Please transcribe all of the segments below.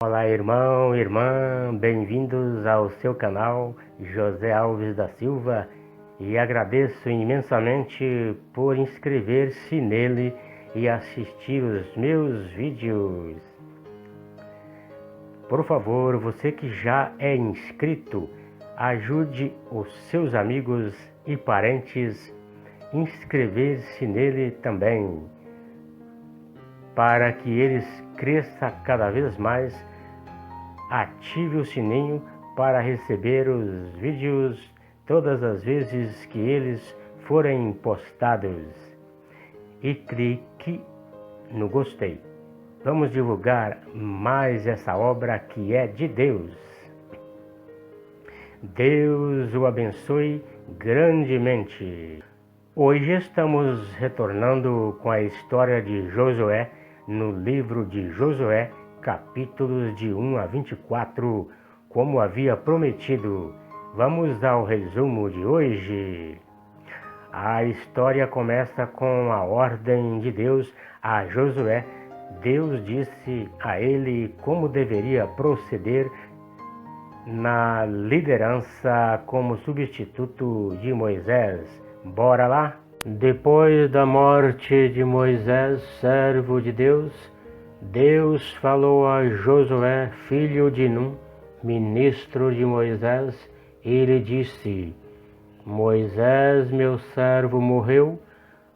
Olá, irmão, irmã, bem-vindos ao seu canal José Alves da Silva e agradeço imensamente por inscrever-se nele e assistir os meus vídeos. Por favor, você que já é inscrito, ajude os seus amigos e parentes a inscrever-se nele também, para que eles cresçam cada vez mais. Ative o sininho para receber os vídeos todas as vezes que eles forem postados. E clique no gostei. Vamos divulgar mais essa obra que é de Deus. Deus o abençoe grandemente. Hoje estamos retornando com a história de Josué no livro de Josué, capítulos de 1 a 24, como havia prometido. Vamos ao resumo de hoje. A história começa com a ordem de Deus a Josué. Deus disse a ele como deveria proceder na liderança como substituto de Moisés. Bora lá? Depois da morte de Moisés, servo de Deus, Deus falou a Josué, filho de Num, ministro de Moisés, e lhe disse: Moisés, meu servo, morreu,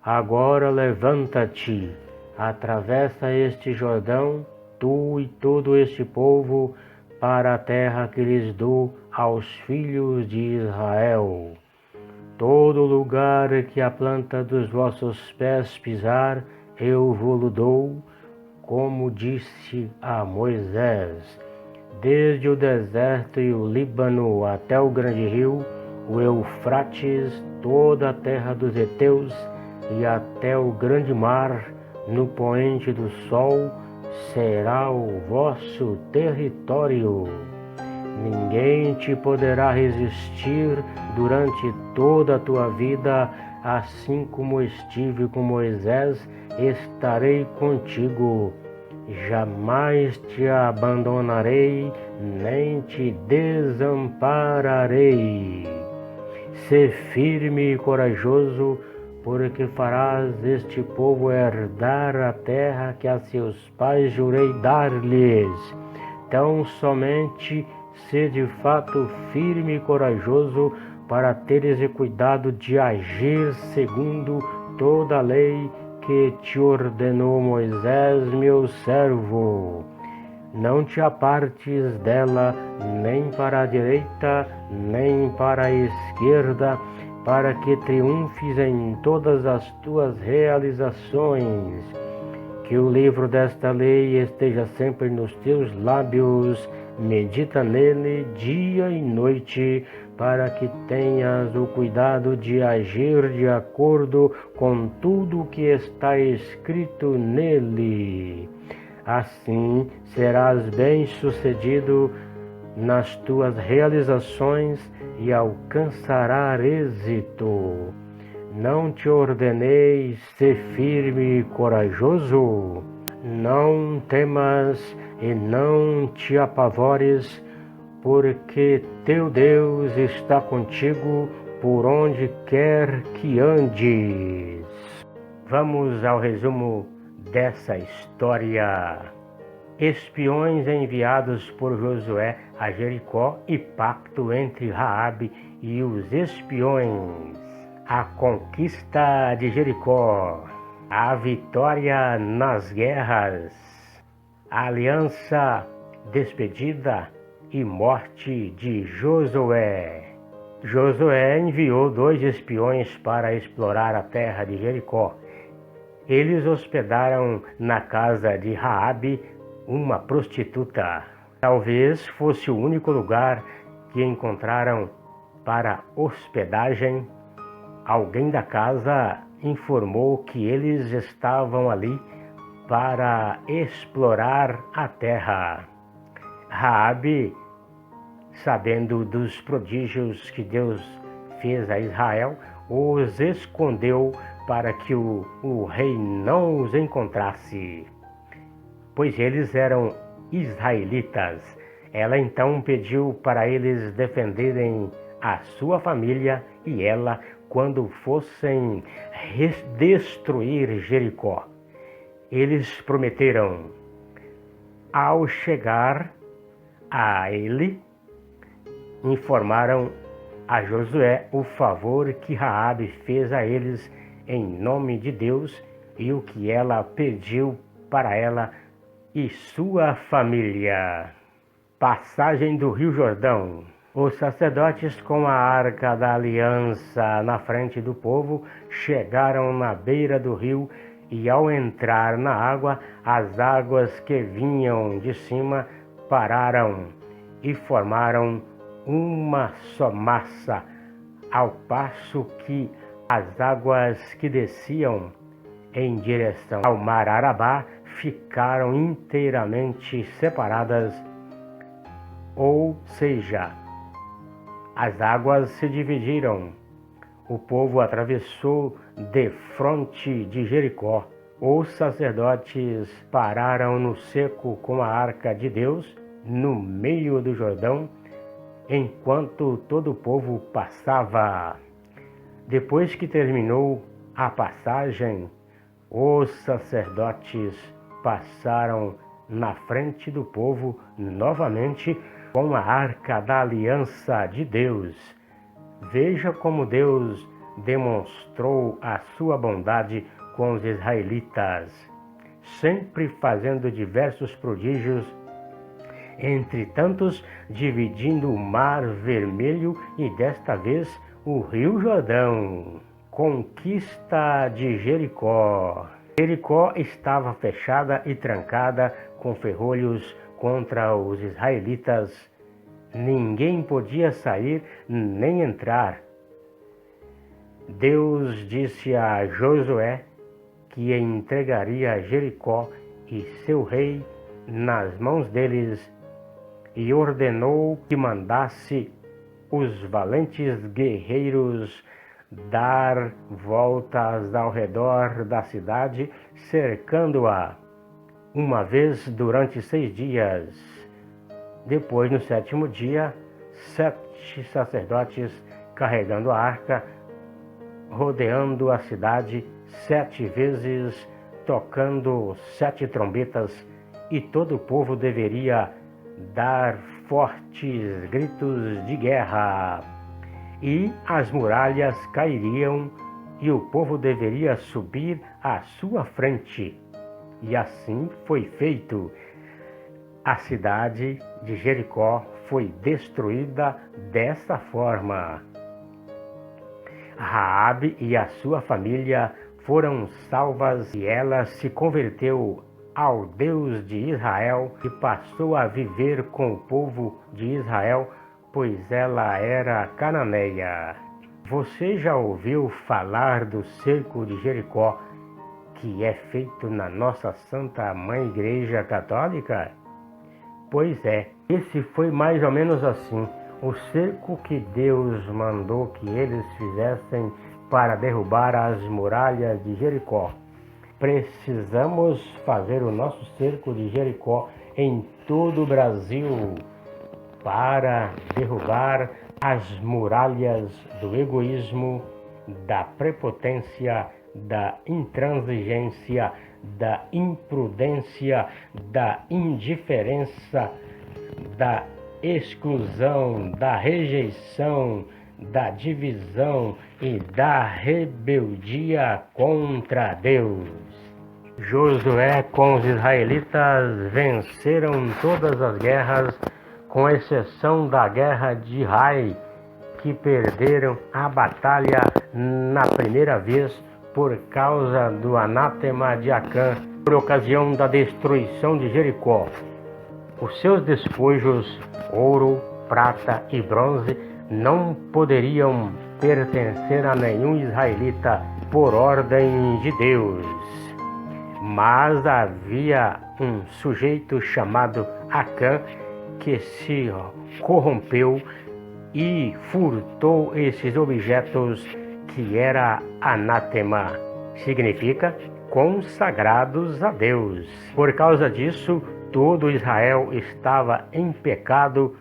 agora levanta-te, atravessa este Jordão, tu e todo este povo, para a terra que lhes dou aos filhos de Israel. Todo lugar que a planta dos vossos pés pisar, eu vou-lo dou, como disse a Moisés, desde o deserto e o Líbano até o grande rio, o Eufrates, toda a terra dos heteus e até o grande mar, no poente do sol, será o vosso território. Ninguém te poderá resistir durante toda a tua vida, assim como estive com Moisés, estarei contigo. Jamais te abandonarei, nem te desampararei. Sê firme e corajoso, porque farás este povo herdar a terra que a seus pais jurei dar-lhes. Tão somente sê de fato firme e corajoso, para teres cuidado de agir segundo toda a lei que te ordenou Moisés, meu servo. Não te apartes dela, nem para a direita, nem para a esquerda, para que triunfes em todas as tuas realizações. Que o livro desta lei esteja sempre nos teus lábios, medita nele dia e noite, para que tenhas o cuidado de agir de acordo com tudo o que está escrito nele. Assim serás bem-sucedido nas tuas realizações e alcançarás êxito. Não te ordenei ser firme e corajoso? Não temas e não te apavores, porque teu Deus está contigo por onde quer que andes. Vamos ao resumo dessa história. Espiões enviados por Josué a Jericó e pacto entre Raabe e os espiões. A conquista de Jericó, a vitória nas guerras, a aliança, despedida e morte de Josué. Josué enviou 2 espiões para explorar a terra de Jericó. Eles hospedaram na casa de Raabe, uma prostituta. Talvez fosse o único lugar que encontraram para hospedagem. Alguém da casa informou que eles estavam ali para explorar a terra. Raabe, sabendo dos prodígios que Deus fez a Israel, os escondeu para que o rei não os encontrasse, pois eles eram israelitas. Ela então pediu para eles defenderem a sua família e ela quando fossem destruir Jericó. Eles prometeram, ao chegar a ele, informaram a Josué o favor que Raabe fez a eles em nome de Deus e o que ela pediu para ela e sua família. Passagem do Rio Jordão. Os sacerdotes com a arca da aliança na frente do povo chegaram na beira do rio e ao entrar na água, as águas que vinham de cima pararam e formaram uma só massa, ao passo que as águas que desciam em direção ao mar Arabá ficaram inteiramente separadas, ou seja, as águas se dividiram. O povo atravessou defronte de Jericó. Os sacerdotes pararam no seco com a arca de Deus no meio do Jordão, enquanto todo o povo passava. Depois que terminou a passagem, os sacerdotes passaram na frente do povo novamente com a arca da aliança de Deus. Veja como Deus demonstrou a sua bondade com os israelitas, sempre fazendo diversos prodígios, entre tantos dividindo o Mar Vermelho e desta vez o Rio Jordão. Conquista de Jericó. Jericó estava fechada e trancada com ferrolhos contra os israelitas. Ninguém podia sair nem entrar. Deus disse a Josué que entregaria Jericó e seu rei nas mãos deles e ordenou que mandasse os valentes guerreiros dar voltas ao redor da cidade, cercando-a uma vez durante 6 dias. Depois, no 7º dia, 7 sacerdotes carregando a arca, rodeando a cidade 7 vezes, tocando 7 trombetas, e todo o povo deveria dar fortes gritos de guerra. E as muralhas cairiam, e o povo deveria subir à sua frente. E assim foi feito. A cidade de Jericó foi destruída dessa forma. Raabe e a sua família foram salvas e ela se converteu ao Deus de Israel e passou a viver com o povo de Israel, pois ela era cananeia. Você já ouviu falar do cerco de Jericó, que é feito na nossa Santa Mãe Igreja Católica? Pois é, esse foi mais ou menos assim, o cerco que Deus mandou que eles fizessem para derrubar as muralhas de Jericó. Precisamos fazer o nosso cerco de Jericó em todo o Brasil para derrubar as muralhas do egoísmo, da prepotência, da intransigência, da imprudência, da indiferença, da exclusão, da rejeição, da divisão e da rebeldia contra Deus. Josué com os israelitas venceram todas as guerras, com exceção da guerra de Ai, que perderam a batalha na primeira vez por causa do anátema de Acã, por ocasião da destruição de Jericó. Os seus despojos, ouro, prata e bronze, não poderiam pertencer a nenhum israelita por ordem de Deus. Mas havia um sujeito chamado Acã que se corrompeu e furtou esses objetos que era anátema, significa consagrados a Deus. Por causa disso, todo Israel estava em pecado,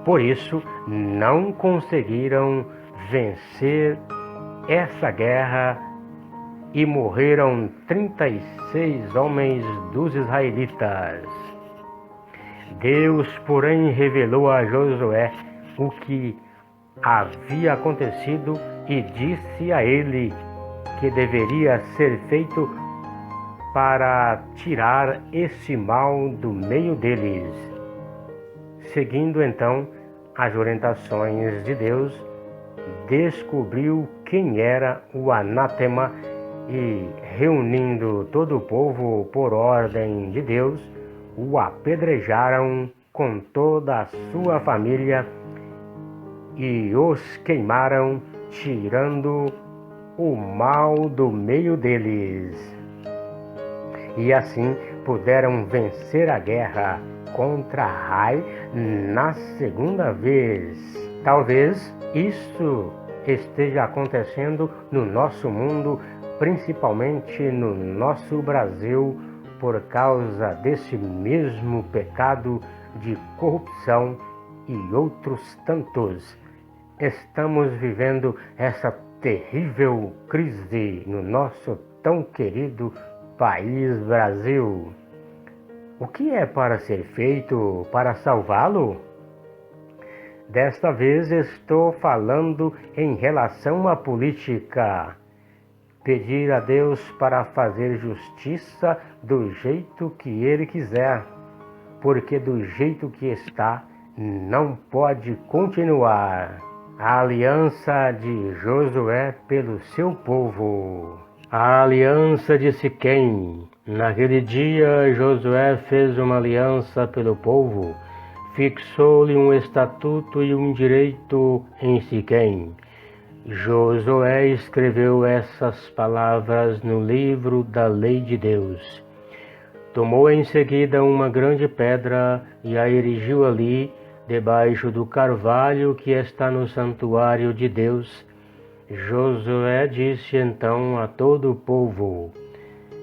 por isso não conseguiram vencer essa guerra e morreram 36 homens dos israelitas. Deus, porém, revelou a Josué o que havia acontecido e disse a ele que deveria ser feito para tirar esse mal do meio deles. Seguindo então as orientações de Deus, descobriu quem era o anátema e, reunindo todo o povo por ordem de Deus, o apedrejaram com toda a sua família e os queimaram, tirando o mal do meio deles. E assim puderam vencer a guerra contra Ai na segunda vez. Talvez isso esteja acontecendo no nosso mundo, principalmente no nosso Brasil, por causa desse mesmo pecado de corrupção e outros tantos. Estamos vivendo essa terrível crise no nosso tão querido país Brasil. O que é para ser feito para salvá-lo? Desta vez estou falando em relação à política. Pedir a Deus para fazer justiça do jeito que Ele quiser, porque do jeito que está, não pode continuar. A aliança de Josué pelo seu povo. A aliança de Siquém. Naquele dia, Josué fez uma aliança pelo povo, fixou-lhe um estatuto e um direito em Siquém. Josué escreveu essas palavras no livro da lei de Deus. Tomou em seguida uma grande pedra e a erigiu ali, debaixo do carvalho que está no santuário de Deus. Josué disse então a todo o povo: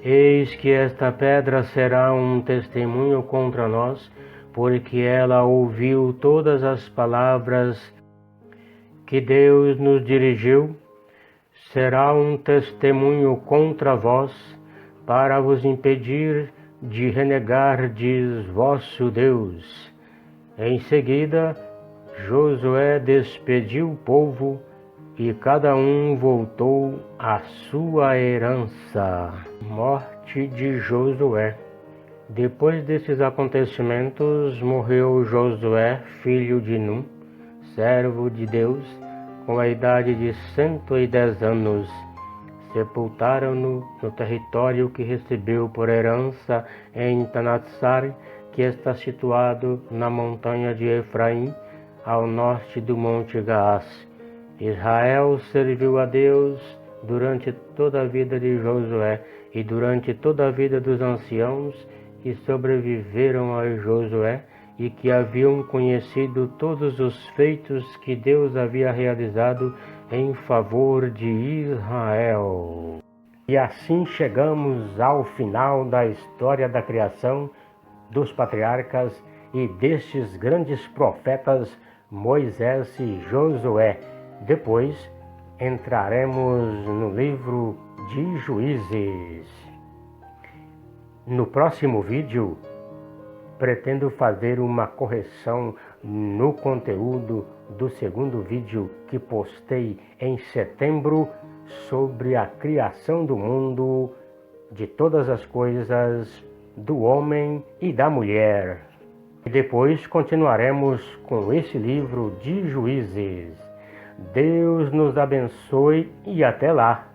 Eis que esta pedra será um testemunho contra nós, porque ela ouviu todas as palavras que Deus nos dirigiu. Será um testemunho contra vós, para vos impedir de renegardes vosso Deus. Em seguida, Josué despediu o povo e cada um voltou à sua herança. Morte de Josué. Depois desses acontecimentos, morreu Josué, filho de Num, servo de Deus, com a idade de 110 anos. Sepultaram-no no território que recebeu por herança em Tanatsar, que está situado na montanha de Efraim, ao norte do Monte Gaás. Israel serviu a Deus durante toda a vida de Josué e durante toda a vida dos anciãos que sobreviveram a Josué e que haviam conhecido todos os feitos que Deus havia realizado em favor de Israel. E assim chegamos ao final da história da criação, dos patriarcas e destes grandes profetas Moisés e Josué. Depois entraremos no livro de Juízes. No próximo vídeo, pretendo fazer uma correção no conteúdo do segundo vídeo que postei em setembro sobre a criação do mundo, de todas as coisas, do homem e da mulher. E depois continuaremos com esse livro de Juízes. Deus nos abençoe e até lá!